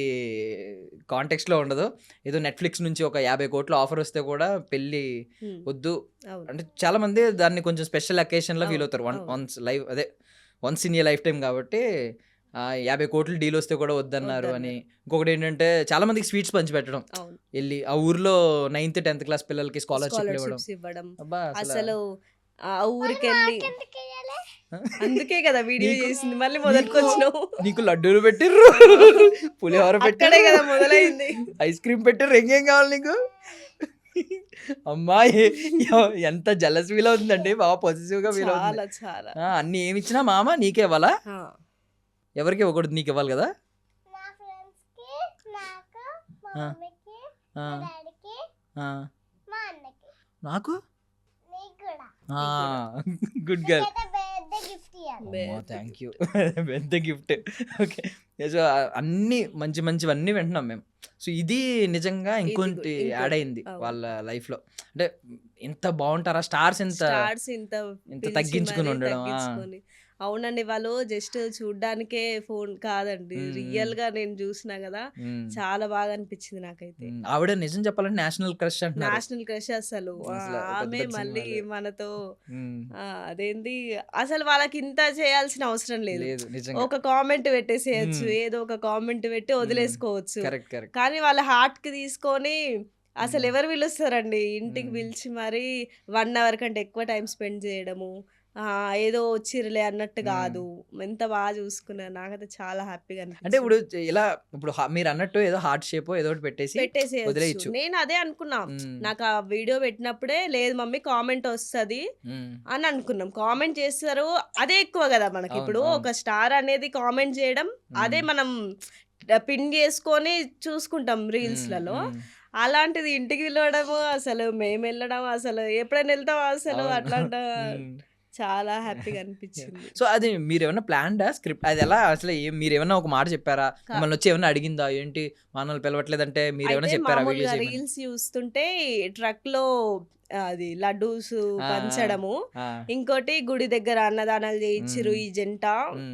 కాంటెక్స్లో ఉండదు, ఏదో నెట్ఫ్లిక్స్ నుంచి ఒక 50 కోట్ల ఆఫర్ వస్తే కూడా పెళ్ళి వద్దు అంటే చాలా మంది దాన్ని కొంచెం స్పెషల్ అకేషన్లో ఫీల్ అవుతారు. Once in a life time కాబట్టి 50 కోట్ల డీల్ వస్తే కూడా వద్దన్నారు అని. ఇంకొకటి ఏంటంటే చాలా మందికి స్వీట్స్ పంచిపెట్టడం, వెళ్ళి ఆ ఊర్లో 9th 10th క్లాస్ పిల్లలకి స్కాలర్షిప్ ఇవ్వడం. అబ్బా అసలు ఆ ఊరికి వెళ్ళి అందుకే కదా వీడియో చేసింది. మళ్ళీ మొదలుకొచ్చినావు. నీకు లడ్డూలు పెట్టిర్రు, పులిహోర పెట్టాడే కదా మొదలైంది, ఐస్ క్రీమ్ పెట్టిర్రు, ఇంకేం కావాలి నీకు? అమ్మాయి ఎంత జలస్ ఫీల్ అవుతుందండి, బాగా పొజిటివ్ గా ఫీల్ అవుతుంది. చాలా అన్ని ఏమి ఇచ్చినా మామ నీకే ఇవ్వాలా? ఎవరికి ఇవ్వకూడదు, నీకు ఇవ్వాలి కదా? నాకు గుడ్ గర్ల్, థ్యాంక్ యూ, పెద్ద గిఫ్ట్. ఓకే, సో అన్ని మంచివన్నీ వింటున్నాం మేము. సో ఇది నిజంగా ఇంకొంటి యాడ్ అయింది వాళ్ళ లైఫ్ లో. అంటే ఎంత బాగుంటారా స్టార్స్, ఇంత తగ్గించుకుని ఉండడం. అవునండి, వాళ్ళు జస్ట్ చూడ్డానికే ఫోన్ కాదండి, రియల్ గా నేను చూసినా కదా, చాలా బాగా అనిపించింది నాకైతే. ఆవిడ నిజం చెప్పాలంటే నేషనల్ క్రష్ అసలు ఆమె మళ్ళీ మనతో అదేంది అసలు వాళ్ళకి ఇంత చేయాల్సిన అవసరం లేదు. ఒక కామెంట్ పెట్టేసేయచ్చు, ఏదో ఒక కామెంట్ పెట్టి వదిలేసుకోవచ్చు. కానీ వాళ్ళ హార్ట్ కి తీసుకొని అసలు ఎవరు పిలుస్తారండి ఇంటికి పిలిచి మరి 1 అవర్ కంటే ఎక్కువ టైం స్పెండ్ చేయడము, ఏదో వచ్చిర్లే అన్నట్టు కాదు, ఎంత బాగా చూసుకున్నారు. నాకైతే చాలా హ్యాపీగా అనిపించింది. అంటే ఇప్పుడు మీరు అన్నట్టు ఏదో హార్ట్ షేప్ ఏదో పెట్టేసి వదిలేయచ్చు. నేను అదే అనుకున్నా, నాకు ఆ వీడియో పెట్టినప్పుడే లేదు మమ్మీ కామెంట్ వస్తుంది అని అనుకున్నాం. కామెంట్ చేస్తారు, అదే ఎక్కువ కదా మనకి. ఇప్పుడు ఒక స్టార్ అనేది కామెంట్ చేయడం, అదే మనం పిన్ చేసుకొని చూసుకుంటాం రీల్స్లలో. అలాంటిది ఇంటికి పిలవడము, అసలు మేము వెళ్ళడం, అసలు ఎప్పుడైనా వెళ్తాం అసలు అట్లాంటి చాలా హ్యాపీగా అనిపించింది. సో అది మీరు ఏమన్నా ప్లాన్డా స్క్రిప్ట్? అది ఎలా అసలు? మీరు ఏమన్నా ఒక మాట చెప్పారా? మిమ్మల్ని వచ్చి ఏమన్నా అడిగిందా? ఏంటి మనల్ని పిలవట్లేదంటే మీరు ఏమైనా చెప్పారా? రీల్స్ చూస్తుంటే ట్రక్ లో అది లడ్డూస్ పంచడము, ఇంకోటి గుడి దగ్గర అన్నదానాలు చేయించారు ఈ జంట.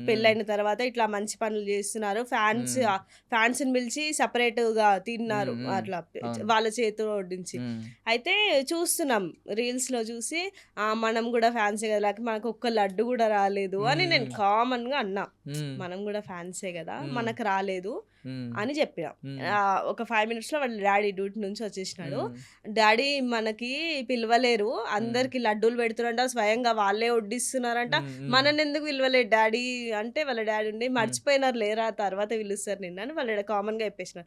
పెళ్ళైన తర్వాత ఇట్లా మంచి పనులు చేస్తున్నారు, ఫ్యాన్స్ ని పిలిచి సపరేట్ గా తిన్నారు అట్లా వాళ్ళ చేతిలో వడ్డించి. అయితే చూస్తున్నాం రీల్స్ లో చూసి, మనం కూడా ఫ్యాన్సే కదా, లేకపోతే మనకు ఒక్క లడ్డు కూడా రాలేదు అని నేను కామన్ గా అన్నా. మనం కూడా ఫ్యాన్సే కదా, మనకు రాలేదు అని చెప్పిన. ఒక 5 minutes లో వాళ్ళ డాడీ డ్యూటీ నుంచి వచ్చేసినాడు. డాడీ మనకి పిలవలేరు, అందరికి లడ్డూలు పెడుతున్నారంట, స్వయంగా వాళ్ళే వడ్డిస్తున్నారంట, మనని ఎందుకు పిలవలేదు డాడీ అంటే, వాళ్ళ డాడీ ఉండి మర్చిపోయినారు లేరా, తర్వాత పిలుస్తారు నిన్న అని వాళ్ళ కామన్ గా చెప్పేసిన.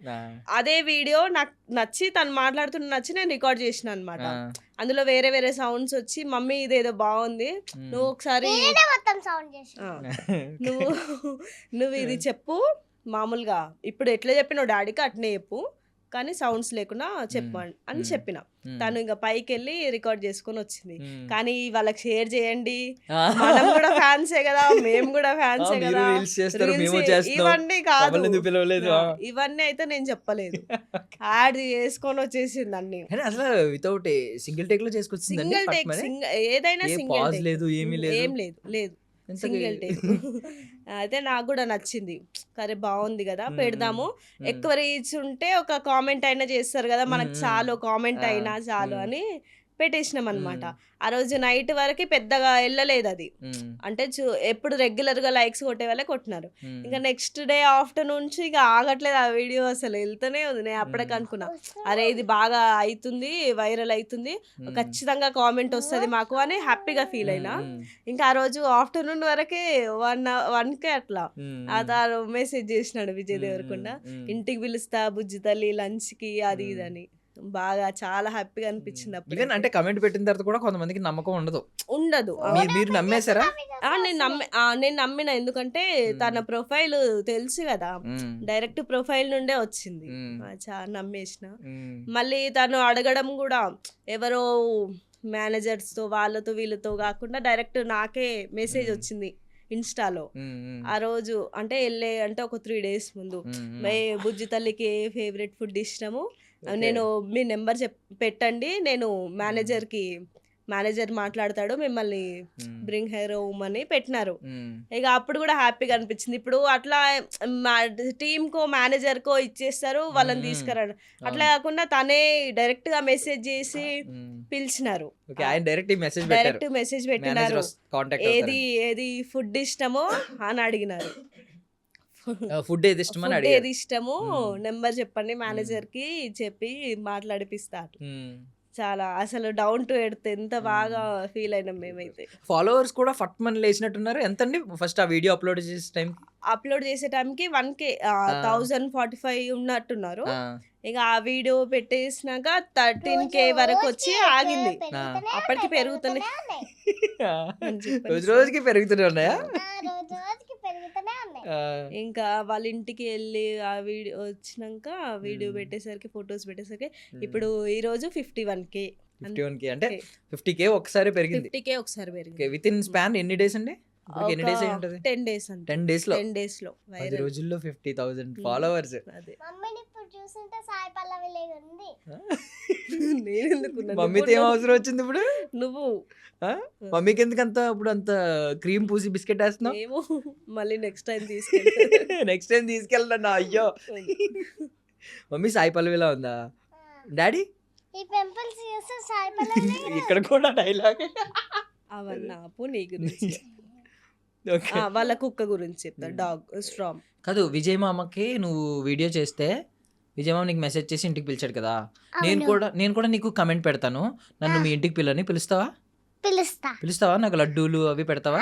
అదే వీడియో నాకు నచ్చి, తను మాట్లాడుతున్న నచ్చి నేను రికార్డ్ చేసిన అనమాట. అందులో వేరే వేరే సౌండ్స్ వచ్చి, మమ్మీ ఇదేదో బాగుంది, నువ్వు ఒకసారి నువ్వు ఇది చెప్పు, మామూలుగా ఇప్పుడు ఎట్లా చెప్పినావు డాడీకి అట్నే చెప్పు, కానీ సౌండ్స్ లేకుండా చెప్పండి అని చెప్పిన. తను ఇంకా పైకి వెళ్ళి రికార్డ్ చేసుకొని వచ్చింది. కానీ వాళ్ళకి షేర్ చేయండి, మనం కూడా ఫ్యాన్సే కదా, మేము కూడా ఫ్యాన్సే కదా, ఇవన్నీ కాదు, ఇవన్నీ అయితే నేను చెప్పలేదు. యాడ్ చేసుకొని వచ్చేసింది అన్ని. అసలు వితౌట్ సింగిల్ టేక్ లో చేసుకొచ్చింది. సింగిల్ టేక్, ఏదైనా సింగిల్ లేదు, ఏం లేదు సింగిల్ టేక్. అయితే నాకు కూడా నచ్చింది, సరే బాగుంది కదా పెడదాము. ఎక్కువ రీచ్ ఉంటే ఒక కామెంట్ అయినా చేస్తారు కదా, మనకు చాలు కామెంట్ అయినా చాలు అని పెట్టేసినాం అనమాట. ఆ రోజు నైట్ వరకు పెద్దగా వెళ్ళలేదు అది. అంటే ఎప్పుడు రెగ్యులర్ గా లైక్స్ కొట్టే వాళ్ళే కొట్టినారు. ఇంకా నెక్స్ట్ డే ఆఫ్టర్నూన్ నుంచి ఇక ఆగట్లేదు ఆ వీడియో, అసలు వెళ్తూనే ఉంది. నేను అప్పటికి అనుకున్నా, అరే ఇది బాగా అవుతుంది, వైరల్ అవుతుంది, ఖచ్చితంగా కామెంట్ వస్తుంది మాకు అని హ్యాపీగా ఫీల్ అయినా. ఇంకా ఆ రోజు ఆఫ్టర్నూన్ వరకే 1కే అట్లా అతను మెసేజ్ చేసినాడు విజయ్ దేవరకొండ, ఇంటికి పిలుస్తా బుజ్జి తల్లి లంచ్ కి అది ఇదని. బాగా చాలా హ్యాపీగా అనిపించింది అప్పుడు. ఈవెన్ అంటే కమెంట్ పెట్టిన తర్వాత కూడా కొంతమందికి నమ్మకం ఉండదు. మీరు నమ్మేశారా? నేను నమ్మిన, ఎందుకంటే తన ప్రొఫైల్ తెలుసు కదా, డైరెక్ట్ ప్రొఫైల్ నుండే వచ్చింది. చాలా నమ్మేసిన. మళ్ళీ తను అడగడం కూడా ఎవరో మేనేజర్స్ తో వాళ్ళతో వీళ్ళతో కాకుండా డైరెక్ట్ నాకే మెసేజ్ వచ్చింది ఇన్స్టాలో. ఆ రోజు అంటే ఒక 3 days ముందు, బుజ్జి తల్లికి ఏ ఫేవరెట్ ఫుడ్ ఇష్టము, నేను మీ నెంబర్ పెట్టండి, నేను మేనేజర్ మాట్లాడతాడు, మిమ్మల్ని బ్రింగ్ హెయిర్ హోమ్ అని పెట్టినారు. ఇక అప్పుడు కూడా హ్యాపీగా అనిపించింది. ఇప్పుడు అట్లా టీమ్ కో మేనేజర్ కో ఇచ్చేస్తారు, వాళ్ళని తీసుకురాడు. అట్లా కాకుండా తనే డైరెక్ట్ గా మెసేజ్ చేసి పిలిచినారు, డైరెక్ట్ మెసేజ్ పెట్టినారు. ఏది ఫుడ్ ఇష్టమో అని అడిగినారు. ఫుడ్ ఏది ఇష్టమో నెంబర్ చెప్పండి మేనేజర్ కి చెప్పి మాట్లాడిపిస్తారు. చాలా అసలు డౌన్ టు ఎర్త్, ఎంత బాగా ఫీల్ అయినాం మేమైతే. ఫాలోవర్స్ కూడా ఫట్ మని లేచినట్టున్నారు. ఎంతండి ఫస్ట్ ఆ వీడియో అప్లోడ్ చేసే టైంకి 1K 1045 ఉన్నట్టున్నారు. ఇక ఆ వీడియో పెట్టేసినాక 13K వరకు వచ్చి ఆగింది. అప్పటికి పెరుగుతూనే రోజుకి పెరుగుతూనే ఉన్నాయా? ఇంకా వాళ్ళ ఇంటికి వెళ్ళి ఆ వీడియో వచ్చినాక వీడియో పెట్టేసరికి, ఫొటోస్ పెట్టేసరికి ఇప్పుడు ఈ రోజు 51K అంటే 50K ఒకసారి పెరిగింది. 50K ఒకసారి పెరిగింది. విత్ ఇన్ స్పాన్ ఎన్ని డేస్ అండి? 10 days. 10 days లో 10 రోజుల్లో 50,000 ఫాలోవర్స్. మమ్మీతో ఏం అవసరం వచ్చింది ఇప్పుడు? నువ్వు మమ్మీకి ఎందుకంత ఇప్పుడు అంత క్రీమ్ పూసి బిస్కెట్ వేస్తున్నావు? మళ్ళీ నెక్స్ట్ టైం తీసుకెళ్ళా. అయ్యో, మమ్మీ సాయి పల్లవిలా ఉందా? డాడీ ఇక్కడ కూడా డైలాగ్ అవన్నీ ఆపు. నీ గురించి వాళ్ళ కుక్క గురించి చెప్తా, డాగ్ స్ట్రామ్ కాదు. విజయ్ మామకి నువ్వు వీడియో చేస్తే విజయ్ మామ నీకు మెసేజ్ చేసి ఇంటికి పిలిచాడు కదా, నేను కూడా నీకు కమెంట్ పెడతాను, నన్ను మీ ఇంటికి పిలుస్తావా? నాకు లడ్డూలు అవి పెడతావా?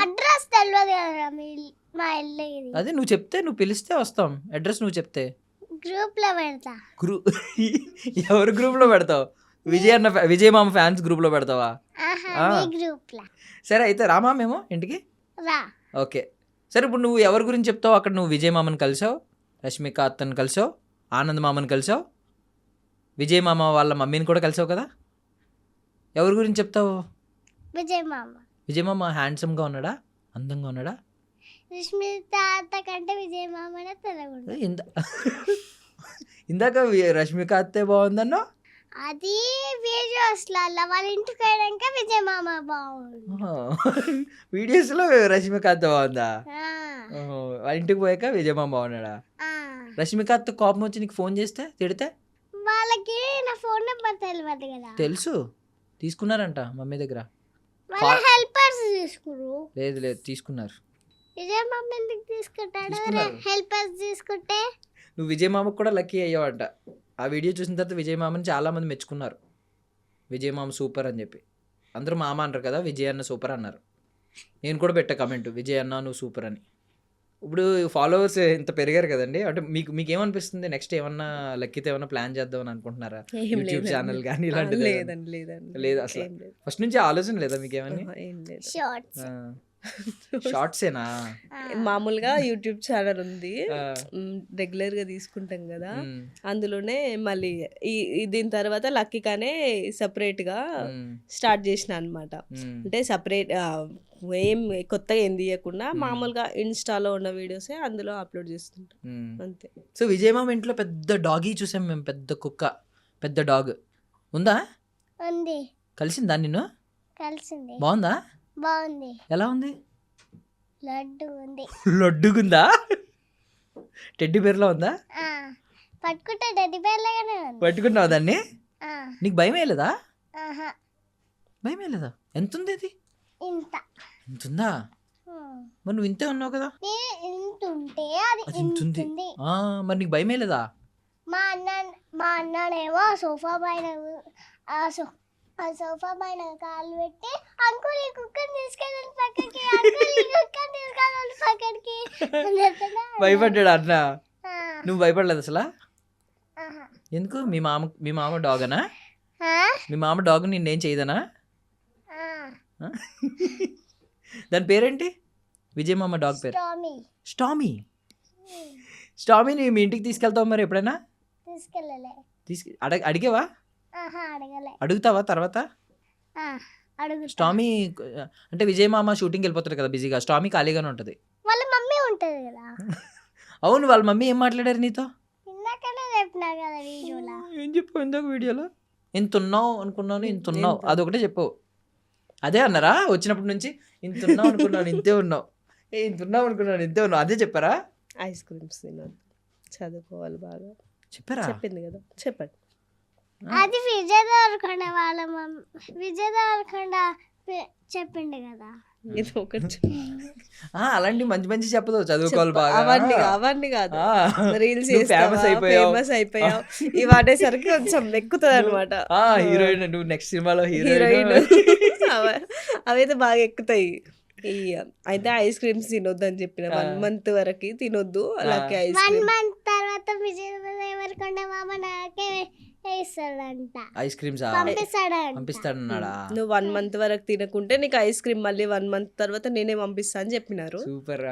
అదే నువ్వు చెప్తే, నువ్వు పిలిస్తే వస్తాం. అడ్రస్ నువ్వు చెప్తే గ్రూప్ లో పెడతా. ఎవరు గ్రూప్ లో పెడతావు? విజయ్ మామ ఫ్యాన్స్ గ్రూప్ లో పెడతావా? సరే అయితే రామా మేము ఇంటికి. ఓకే సరే. ఇప్పుడు నువ్వు ఎవరి గురించి చెప్తావు? అక్కడ నువ్వు విజయ్ మామని కలిసావు, రష్మిక అత్తని కలిసావు, ఆనంద్ మామని కలిసావు, విజయ్ మామ వాళ్ళ మమ్మీని కూడా కలిసావు కదా. ఎవరి గురించి చెప్తావు? విజయ్ మామ హ్యాండ్సమ్ గా ఉన్నాడా, అందంగా ఉన్నాడా? ఇందాక రష్మిక అత్తే బాగుందన్నా. అది వీడియోస్లలో వాళ్ళ ఇంటికి పోయాక విజయ్ మామ బాగుంది. వీడియోస్ లో రష్మిక అత్త బాగుందా? వాళ్ళ ఇంటికి పోయాక విజయ్ మామ బాగున్నాడా? రష్మిక అత్త కోపం వచ్చి నీకు ఫోన్ చేస్తే తిడితే? వాళ్ళకి నా ఫోన్ నెంబర్ తెలియదు కదా. తెలుసు, తీసుకున్నారంట మమ్మీ దగ్గర. హెల్పర్స్ తీసుకున్నారు. లేదు తీసుకున్నారు. విజయ్ మామ ఎందుకు తీసుకుంటాడు? హెల్పర్స్ తీసుకుంటే నువ్వు విజయ్ మామకు కూడా లక్కీ అయ్యావంట. ఆ వీడియో చూసిన తర్వాత విజయ్ మామని చాలా మంది మెచ్చుకున్నారు. విజయ్ మామ సూపర్ అని చెప్పి అందరూ మామ అంటారు కదా, విజయ్ అన్న సూపర్ అన్నారు. నేను కూడా పెట్టా కమెంట్, విజయ్ అన్న నువ్వు సూపర్ అని. ఇప్పుడు ఫాలోవర్స్ ఇంత పెరిగారు కదండి, అంటే మీకు ఏమనిపిస్తుంది? నెక్స్ట్ ఏమన్నా లక్కీతో ఏమన్నా ప్లాన్ చేద్దాం అనుకుంటున్నారా? యూట్యూబ్ ఛానల్ కానీ ఇలాంటిది? లేదు అసలు ఫస్ట్ నుంచి ఆలోచన లేదా మీకు ఏమన్నా? షార్ట్సేనా? మామూలుగా యూట్యూబ్ ఛానల్ ఉంది, రెగ్యులర్ గా తీసుకుంటాం కదా, అందులోనే మళ్ళీ దీని తర్వాత లక్కీగానే సపరేట్ గా స్టార్ట్ చేసిన అనమాట. అంటే సపరేట్ ఏం కొత్తగా ఏం తీయకుండా మామూలుగా ఇన్స్టాలో ఉన్న వీడియోసే అందులో అప్లోడ్ చేస్తుంటాం అంతే. సో విజయ్ మామ ఇంట్లో పెద్ద డాగీ చూసాం మేము, పెద్ద కుక్క, పెద్ద డాగ్ ఉందా? కలిసిందా నిన్ను? కలిసింది. బాగుందా? బాగుంది. ఎలా ఉంది? లడ్డుగుందా? టెడ్డీ బేర్లో ఉందా? పట్టుకుంటే టెడ్డీ బేర్ లాగానే ఉంది. పట్టుకున్నావు దాన్ని? నీకు భయం వేయలేదా? భయమే లేదా? ఎంత ఉంది అది? ఇంత ఇంత ఉందా? మరి నువ్వు ఇంతే ఉన్నావు కదా. ఇంత ఉంటే అది అది ఇంత ఉంది. ఇంతుంది. మరి నీకు భయమే లేదా? మా అన్ననేమో సోఫా పైన ఆ సోఫా పైన కాలు పెట్టి అంకుల్ ఈ కుక్కని తీసుకెళ్ళాలి పక్కకి, అంకుల్ ఈ కుక్కని తీసుకెళ్ళాలి పక్కకి అని చెప్తున్నా. భయపడ్డాడు అన్న. ఆ, నువ్వు భయపడలేదు అసలు? ఆహా. ఎందుకు? మీ మామ డాగనా? ఆ? మీ మామ డాగ్ నిన్నేం చేయదనా? ఆ. దాని పేరేంటి? విజయ్ మామ డాగ్ పేరు టామీ. స్టామీ. స్టామీని మీ ఇంటికి తీసుకెళ్తావు మరి ఎప్పుడైనా? తీసుకెళ్ళలే. అడిగేవా? ఆహా, అడగలే. అడుగుతావా తర్వాత? ఆ, అడుగుతా. స్టామీ అంటే విజయ్ మామ షూటింగ్కి వెళ్ళిపోతారు కదా బిజీగా, స్టామీ ఖాళీగానే ఉంటుంది. వాళ్ళ మమ్మీ ఉంటది కదా. అవును, వాళ్ళ మమ్మీ ఏం మాట్లాడారు నీతో? ఇందాకనే చెప్పినా కదా వీడియోలో. ఏం చెప్పు ఇందాక వీడియోలో? ఇంత ఉన్నావు అనుకున్నాను, ఇంత ఉన్నావు, అదొకటే చెప్పు. అదే అన్నారా వచ్చినప్పటి నుంచి? ఇంత ఉన్నావు అనుకున్నాను, ఇంతే ఉన్నావు, ఇంత ఉన్నావు అనుకున్నాను, ఇంతే ఉన్నావు, అదే చెప్పారా? ఐస్ క్రీమ్స్ తినొద్దు, చదువుకోవాలి బాగా చెప్పారా? చెప్పింది కదా. చెప్పండి. అది విజయ్ దేవరకొండ వాళ్ళ విజయ్ దేవరకొండ చెప్పిండు కదా. ఇది ఒకటి అలాంటి మంచి మంచి చెప్పదు, చదువుకోవాలి బాగా. అవన్నీ కాదు, ఆ, రీల్స్ నువ్వు famous అయిపోయావు. ఫేమస్ అయిపోయావు ఇవి అనేసరికి కొంచెం ఎక్కుతుంది అనమాట. హీరోయిన్, నువ్వు నెక్స్ట్ సినిమాలో హీరోయిన్ హీరోయిన్. అవైతే బాగా ఎక్కుతాయి. అయితే ఐస్ క్రీమ్స్ తినొద్దు అని చెప్పిన 1 month వరకు తినొద్దు. అలాగే ఐస్ 1 క్రీమ్ month తర్వాత విజయ్ దేవరకొండ మామ నాకే వేస్తాడంట, ఐస్ క్రీమ్స్ పంపిస్తాడంట. పంపిస్తాడన్నాడా? నువ్వు 1 month వరకు తినకుంటే నీకు ఐస్ క్రీమ్ మళ్ళీ 1 month తర్వాత నేనే పంపిస్తా అని చెప్పినారు. సూపర్.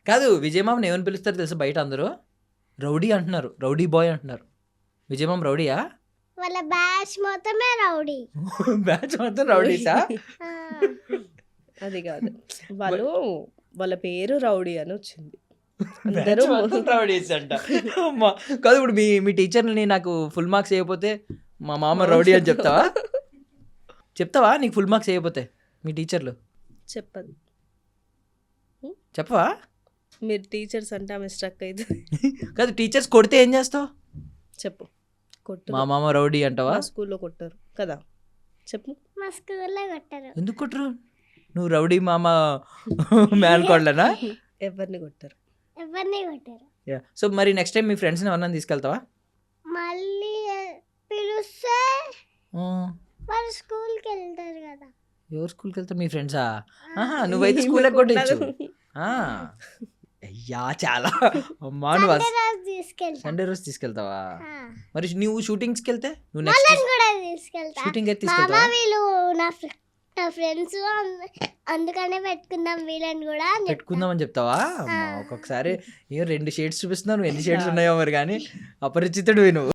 కాదు, విజయ్ మామని ఏమని పిలుస్తారు తెలుసా బయట అందరూ? రౌడీ అంటున్నారు, రౌడీ బాయ్ అంటున్నారు. విజయ్ మామ రౌడీయా? వాళ్ళ బ్యాచ్ మొత్తమే రౌడీ. బ్యాచ్ మొత్తం రౌడీసా? ఆ, అది కాదు, వాళ్ళ పేరు రౌడీ అని వచ్చింది. బ్యాచ్ మొత్తం రౌడీస్ అంట. అమ్మా, కాదు ఇప్పుడు మీ టీచర్ని నాకు ఫుల్ మార్క్స్ వేయకపోతే మా మామ రౌడీ అని చెప్తావా? చెప్తావా నీకు ఫుల్ మార్క్స్ వేయకపోతే మీ టీచర్లు? చెప్పదు. చెప్పవా? మీరు టీచర్స్ అంటే ఆమె స్ట్రక్ అవుతుంది. కాదు, టీచర్స్ కొడితే ఏం చేస్తావు? చెప్పు. కొట్టు. మా మామ రౌడీ అంటావా? స్కూల్లో కొట్టారు కదా, చెప్పు. మా స్కూల్లో కొట్టారు. ఎందుకు కొట్టరు? నువ్వు రౌడీ మామ మ్యాన్ కోడ్లనా? ఎవరిని కొట్టారు? ఎవరిని కొట్టారు. సో మరి నెక్స్ట్ టైం మీ ఫ్రెండ్స్ని ఎవరన్నా తీసుకెళ్తావా? మళ్ళీ పిలుస్తే వాళ్ళు స్కూల్కి వెళ్తారు కదా. ఎవరు స్కూల్కి వెళ్తారు? మీ ఫ్రెండ్సా? నువ్వైతే స్కూల్లో కొట్టచ్చు. అయ్యా చాలా అమ్మా. నువ్వు సండే రోజు తీసుకెళ్తావా? మరి నువ్వు షూటింగ్స్కి వెళ్తే నువ్వు నెక్స్ట్ కూడా తీసుకెళ్తా. షూటింగ్ అయితే మామ తీసుకెళ్తావా? వీళ్ళు నా ఫ్రెండ్స్, అందుకనే పెట్టుకుందాం వీళ్ళని కూడా అని పెట్టుకుందామని చెప్తావా? అమ్మా, ఒక్కొక్కసారి 2 షేడ్స్ చూపిస్తున్నావు, నువ్వు ఎన్ని షేడ్స్ ఉన్నాయో మరి, కానీ అపరిచితుడు నువ్వు.